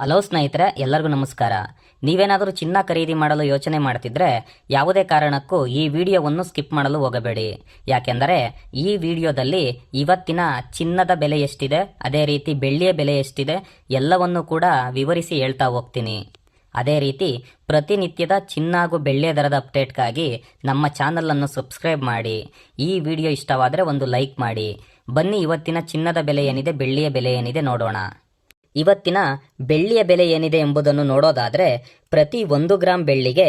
Hello ಸ್ನೇಹಿತರೆ, ಎಲ್ಲರಿಗೂ ನಮಸ್ಕಾರ. ನೀವೇನಾದರೂ ಚಿನ್ನ ಖರೀದಿ ಮಾಡಲು ಯೋಚನೆ ಮಾಡ್ತಿದ್ರೆ ಯಾವುದೇ ಕಾರಣಕ್ಕೂ ಈ ವಿಡಿಯೋವನ್ನು ಸ್ಕಿಪ್ ಮಾಡಲು ಹೋಗಬೇಡಿ. ಯಾಕೆಂದರೆ ಈ ವಿಡಿಯೋದಲ್ಲಿ ಇವತ್ತಿನ ಚಿನ್ನದ ಬೆಲೆ ಎಷ್ಟಿದೆ, ಅದೇ ರೀತಿ ಬೆಳ್ಳಿಯ ಬೆಲೆ ಎಷ್ಟಿದೆ ಎಲ್ಲವನ್ನೂ ಕೂಡ ವಿವರಿಸಿ ಹೇಳ್ತಾ ಹೋಗ್ತೀನಿ. ಅದೇ ರೀತಿ ಪ್ರತಿನಿತ್ಯದ ಚಿನ್ನ ಹಾಗೂ ಬೆಳ್ಳಿಯ ದರದ ಅಪ್ಡೇಟ್ಗಾಗಿ ನಮ್ಮ ಚಾನಲನ್ನು ಸಬ್ಸ್ಕ್ರೈಬ್ ಮಾಡಿ. ಈ ವಿಡಿಯೋ ಇಷ್ಟವಾದರೆ ಒಂದು ಲೈಕ್ ಮಾಡಿ. ಬನ್ನಿ ಇವತ್ತಿನ ಚಿನ್ನದ ಬೆಲೆ ಏನಿದೆ, ಬೆಳ್ಳಿಯ ಬೆಲೆ ಏನಿದೆ ನೋಡೋಣ. ಇವತ್ತಿನ ಬೆಳ್ಳಿಯ ಬೆಲೆ ಏನಿದೆ ಎಂಬುದನ್ನು ನೋಡೋದಾದರೆ ಪ್ರತಿ 1 ಗ್ರಾಂ ಬೆಳ್ಳಿಗೆ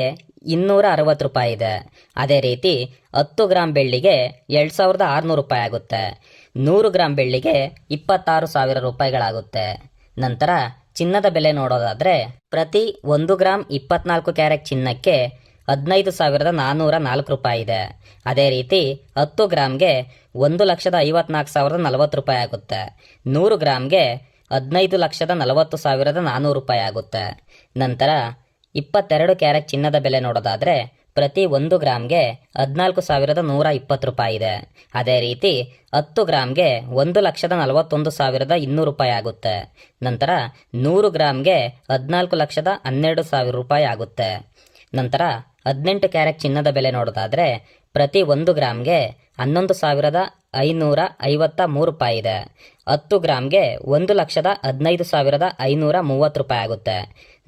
260 ರೂಪಾಯಿ ಇದೆ. ಅದೇ ರೀತಿ 10 ಗ್ರಾಂ ಬೆಳ್ಳಿಗೆ 2600 ರೂಪಾಯಿ ಆಗುತ್ತೆ. 100 ಗ್ರಾಂ ಬೆಳ್ಳಿಗೆ 26,000 ರೂಪಾಯಿಗಳಾಗುತ್ತೆ. ನಂತರ ಚಿನ್ನದ ಬೆಲೆ ನೋಡೋದಾದರೆ ಪ್ರತಿ 1 ಗ್ರಾಂ 24 ಕ್ಯಾರೆಟ್ ಚಿನ್ನಕ್ಕೆ 15,404 ರೂಪಾಯಿ ಇದೆ. ಅದೇ ರೀತಿ 10 ಗ್ರಾಮ್ಗೆ 1,54,040 ರೂಪಾಯಿ ಆಗುತ್ತೆ. 100 ಗ್ರಾಮ್ಗೆ 15,40,400 ರೂಪಾಯಿ ಆಗುತ್ತೆ. ನಂತರ 22 ಕ್ಯಾರೆಟ್ ಚಿನ್ನದ ಬೆಲೆ ನೋಡೋದಾದರೆ ಪ್ರತಿ 1 ಗ್ರಾಮ್ಗೆ 14,120 ರೂಪಾಯಿ ಇದೆ. ಅದೇ ರೀತಿ 10 ಗ್ರಾಮ್ಗೆ 1,41,200 ರೂಪಾಯಿ ಆಗುತ್ತೆ. ನಂತರ 100 ಗ್ರಾಮ್ಗೆ 14,12,000 ರೂಪಾಯಿ ಆಗುತ್ತೆ. ನಂತರ 18 ಕ್ಯಾರೆಟ್ ಚಿನ್ನದ ಬೆಲೆ ನೋಡೋದಾದರೆ ಪ್ರತಿ 1 ಗ್ರಾಮ್ಗೆ 11,553 ರೂಪಾಯಿ ಇದೆ. 10 ಗ್ರಾಮ್ಗೆ 1,15,530 ರೂಪಾಯಿ ಆಗುತ್ತೆ.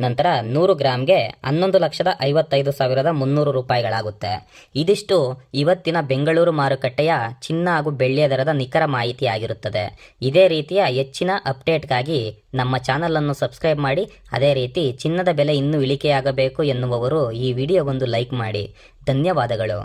ನಂತರ 100 ಗ್ರಾಮ್ಗೆ 11,55,300 ರೂಪಾಯಿಗಳಾಗುತ್ತೆ. ಇದಿಷ್ಟು ಇವತ್ತಿನ ಬೆಂಗಳೂರು ಮಾರುಕಟ್ಟೆಯ ಚಿನ್ನ ಹಾಗೂ ಬೆಳ್ಳಿಯ ದರದ ನಿಖರ ಮಾಹಿತಿ ಆಗಿರುತ್ತದೆ. ಇದೇ ರೀತಿಯ ಹೆಚ್ಚಿನ ಅಪ್ಡೇಟ್ಗಾಗಿ ನಮ್ಮ ಚಾನಲನ್ನು ಸಬ್ಸ್ಕ್ರೈಬ್ ಮಾಡಿ. ಅದೇ ರೀತಿ ಚಿನ್ನದ ಬೆಲೆ ಇನ್ನೂ ಇಳಿಕೆಯಾಗಬೇಕು ಎನ್ನುವವರು ಈ ವಿಡಿಯೋಗೊಂದು ಲೈಕ್ ಮಾಡಿ. ಧನ್ಯವಾದಗಳು.